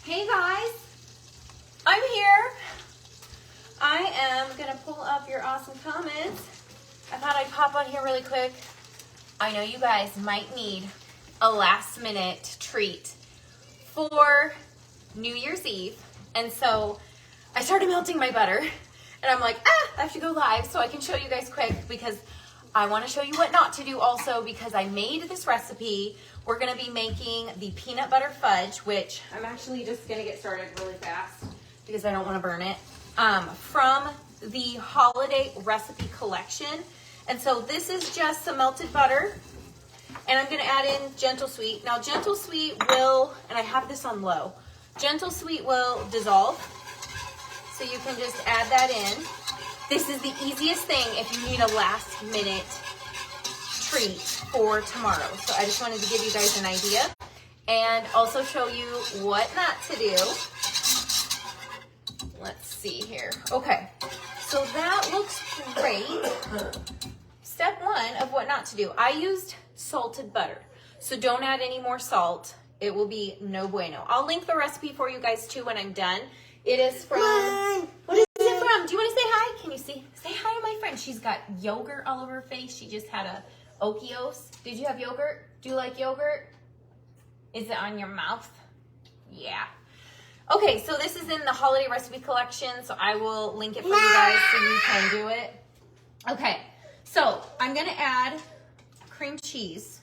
Hey guys, I'm here. I am gonna pull up your awesome comments. I thought I'd pop on here really quick. I know you guys might need a last minute treat for New Year's Eve. And so I started melting my butter and I'm like, I have to go live so I can show you guys quick because I want to show you what not to do also because I made this recipe. We're going to be making the peanut butter fudge, which I'm actually just going to get started really fast because I don't want to burn it, from the holiday recipe collection. And so this is just some melted butter and I'm going to add in Gentle Sweet. Now Gentle Sweet will, and I have this on low, Gentle Sweet will dissolve. So you can just add that in. This is the easiest thing if you need a last minute treat for tomorrow. So I just wanted to give you guys an idea and also show you what not to do. Let's see here. Okay, so that looks great. Step one of what not to do. I used salted butter, so don't add any more salt. It will be no bueno. I'll link the recipe for you guys too when I'm done. It is from, what is it from? Do you want to say hi? Can you see? Say hi to my friend. She's got yogurt all over her face. She just had a Okios. Did you have yogurt? Do you like yogurt? Is it on your mouth? Yeah. Okay, so this is in the holiday recipe collection, so I will link it for you guys so you can do it. Okay, so I'm going to add cream cheese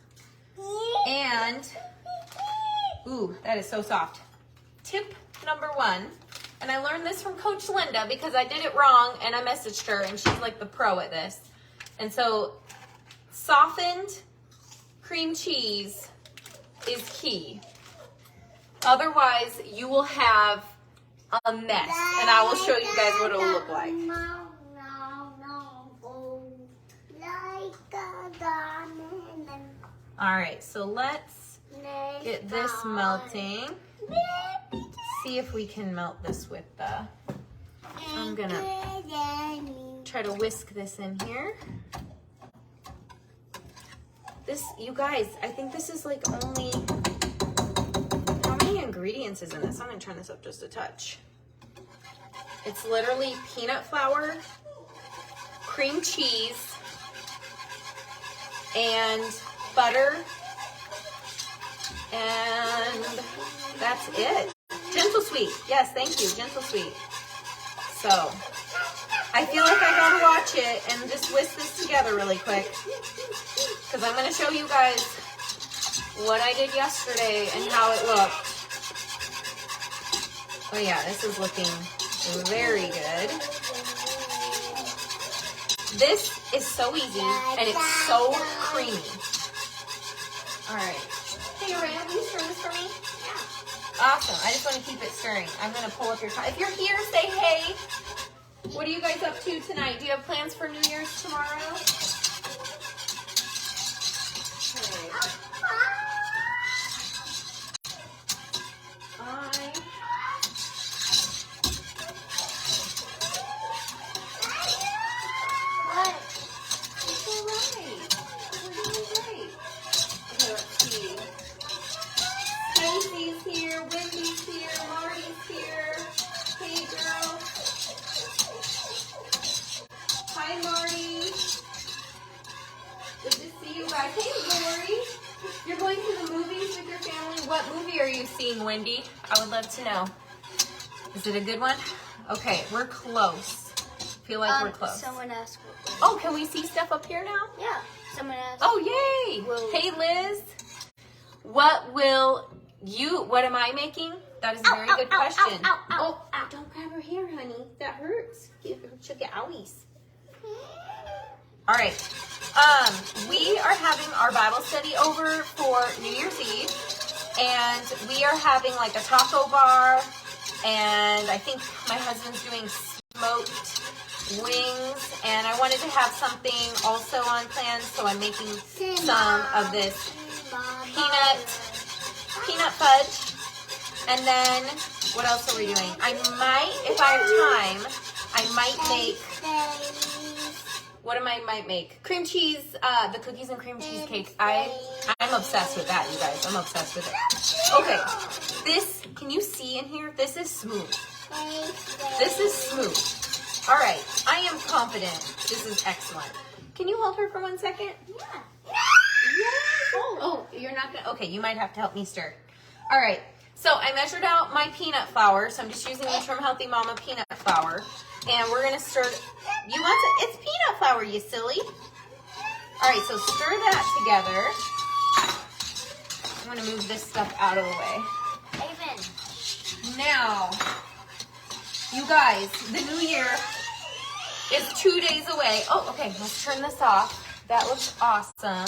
and, ooh, that is so soft. Tip number one. And I learned this from Coach Linda because I did it wrong and I messaged her and she's like the pro at this. And so softened cream cheese is key. Otherwise you will have a mess and I will show you guys what it will look like. All right, so let's get this melting. See if we can melt this with the, I'm gonna try to whisk this in here. This, you guys, I think this is like only, how many ingredients is in this? I'm gonna turn this up just a touch. It's literally peanut flour, cream cheese, and butter, and that's it. Gentle Sweet. Yes, thank you. Gentle Sweet. So, I feel like I gotta watch it and just whisk this together really quick. Because I'm going to show you guys what I did yesterday and how it looked. Oh yeah, this is looking very good. This is so easy and it's so creamy. Alright. Hey, Araya, will you stir this for me? Awesome. I just want to keep it stirring. I'm going to pull up your time. If you're here, say hey. What are you guys up to tonight? Do you have plans for New Year's tomorrow? Hi, Marty. Good to see you guys. Hey, Lori. You're going to the movies with your family. What movie are you seeing, Wendy? I would love to know. Is it a good one? Okay, we're close. Feel like we're close. Someone asked. Oh, can we see stuff up here now? Yeah. Someone asked. Oh, yay. Hey, Liz. What am I making? That is a very good question. Oh, don't grab her hair, honey. That hurts. She'll get owies. All right. We are having our Bible study over for New Year's Eve, and we are having like a taco bar, and I think my husband's doing smoked wings, and I wanted to have something also on plan, so I'm making some of this peanut fudge. And then, what else are we doing? I might, if I have time, I might make, what might make? Cream cheese, the cookies and cream cheese cake. I'm obsessed with that, you guys. I'm obsessed with it. Okay, This, can you see in here? This is smooth. This is smooth. All right, I am confident this is excellent. Can you hold her for 1 second? Yeah. Oh, you're not gonna, okay, you might have to help me stir. All right, so I measured out my peanut flour, so I'm just using the Trim Healthy Mama peanut flour, and we're gonna stir, you want to, it's peanut flour, you silly. All right, so stir that together. I'm gonna move this stuff out of the way. Amen. Now, you guys, the new year is 2 days away. Oh, okay, let's turn this off. That looks awesome.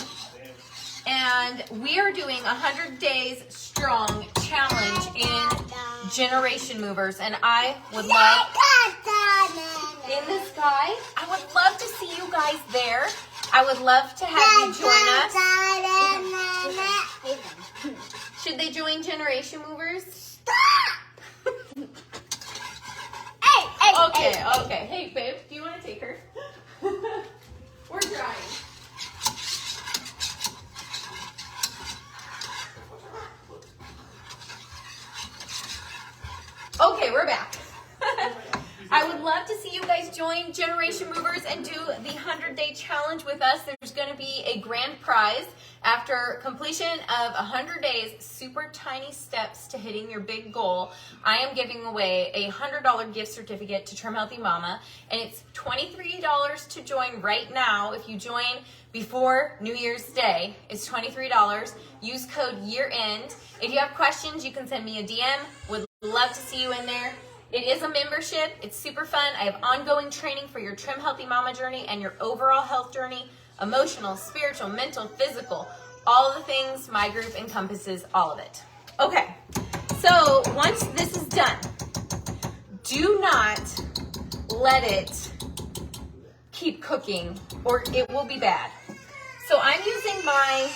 And we are doing 100 Days Strong Challenge in Generation Movers. And I would love, in the sky, I would love to see you guys there. I would love to have you join us. Should they join Generation Movers? Stop! Okay. Hey, babe, do you want to take her? We're drying. Okay, we're back. I would love to see you guys join Generation Movers and do the 100-day challenge with us. There's going to be a grand prize after completion of 100 days, super tiny steps to hitting your big goal. I am giving away a $100 gift certificate to Trim Healthy Mama, and it's $23 to join right now. If you join before New Year's Day, it's $23. Use code YEAREND. If you have questions, you can send me a DM. Would love to see you in there. It is a membership. It's super fun. I have ongoing training for your Trim Healthy Mama journey and your overall health journey, emotional, spiritual, mental, physical, all of the things. My group encompasses all of it. Okay, so once this is done, do not let it keep cooking or it will be bad. So I'm using my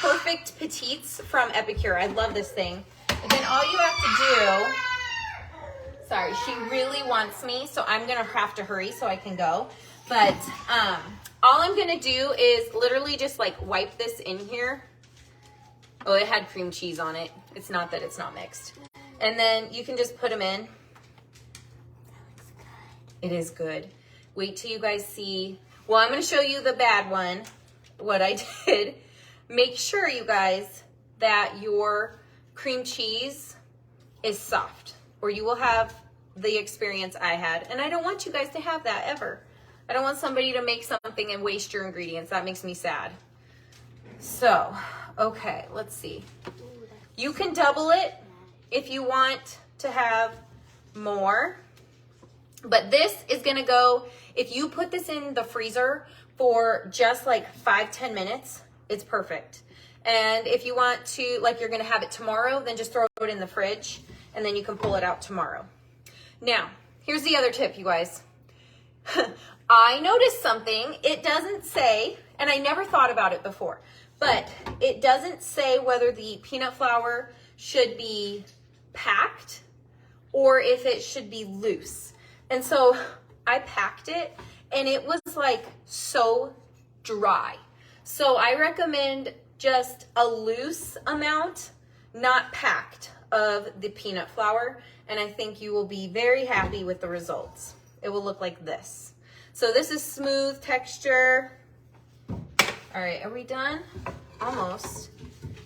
Perfect Petites from Epicure. I love this thing. And then all you have to do, sorry, she really wants me, so I'm going to have to hurry so I can go. But all I'm going to do is literally just like wipe this in here. Oh, it had cream cheese on it. It's not that it's not mixed. And then you can just put them in. It is good. Wait till you guys see. Well, I'm going to show you the bad one, what I did. Make sure, you guys, that your cream cheese is soft, or you will have the experience I had. And I don't want you guys to have that ever. I don't want somebody to make something and waste your ingredients. That makes me sad. So, okay, let's see. You can double it if you want to have more. But this is gonna go, if you put this in the freezer for just like 5-10 minutes, it's perfect. And if you want to, like you're gonna have it tomorrow, then just throw it in the fridge and then you can pull it out tomorrow. Now, here's the other tip, you guys. I noticed something. It doesn't say, and I never thought about it before, but it doesn't say whether the peanut flour should be packed or if it should be loose. And so I packed it and it was like so dry. So I recommend just a loose amount, not packed, of the peanut flour. And I think you will be very happy with the results. It will look like this. So this is smooth texture. All right, are we done? Almost.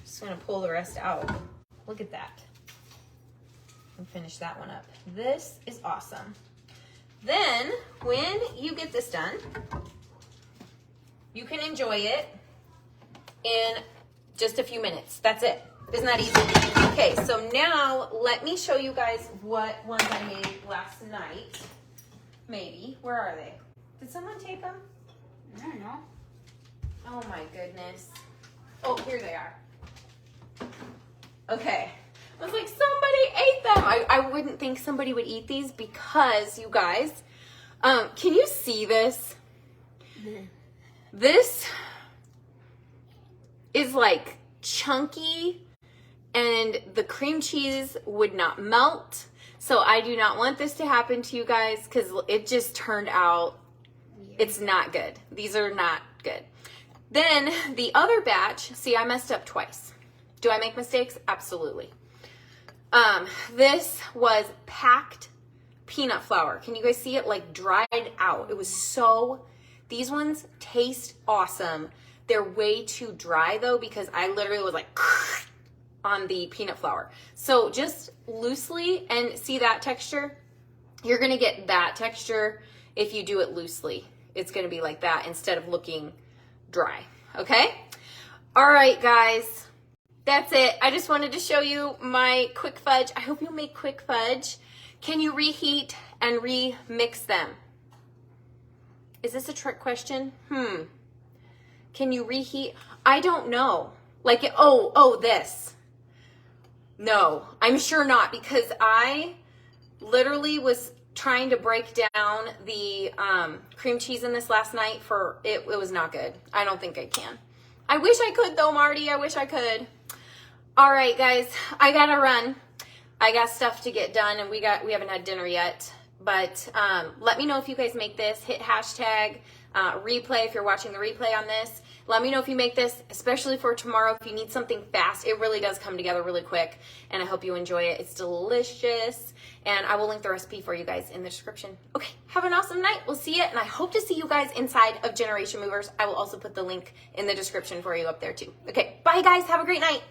Just gonna pull the rest out. Look at that. And finish that one up. This is awesome. Then, when you get this done, you can enjoy it in just a few minutes. That's it. Isn't that easy? Okay, so now let me show you guys what ones I made last night. Maybe. Where are they? Did someone tape them? I don't know. Oh my goodness. Oh, here they are. Okay. I was like, somebody ate them. I wouldn't think somebody would eat these because, you guys, can you see this? This is like chunky and the cream cheese would not melt. So I do not want this to happen to you guys because it just turned out, it's not good. These are not good. Then the other batch, see, I messed up twice. Do I make mistakes? Absolutely. This was packed peanut flour. Can you guys see it like dried out? It was so, these ones taste awesome. They're way too dry though, because I literally was like on the peanut flour. So just loosely, and see that texture? You're gonna get that texture if you do it loosely. It's gonna be like that instead of looking dry, okay? All right, guys, that's it. I just wanted to show you my quick fudge. I hope you make quick fudge. Can you reheat and remix them? Is this a trick question? Can you reheat? I don't know. Like, this. No, I'm sure not, because I literally was trying to break down the cream cheese in this last night for it. It was not good. I don't think I can. I wish I could though, Marty. I wish I could. All right, guys, I gotta run. I got stuff to get done, and we haven't had dinner yet. But let me know if you guys make this. Hit hashtag replay if you're watching the replay on this. Let me know if you make this, especially for tomorrow. If you need something fast, it really does come together really quick, and I hope you enjoy it. It's delicious, and I will link the recipe for you guys in the description. Okay, have an awesome night. We'll see you, and I hope to see you guys inside of Generation Movers. I will also put the link in the description for you up there too. Okay, bye guys. Have a great night.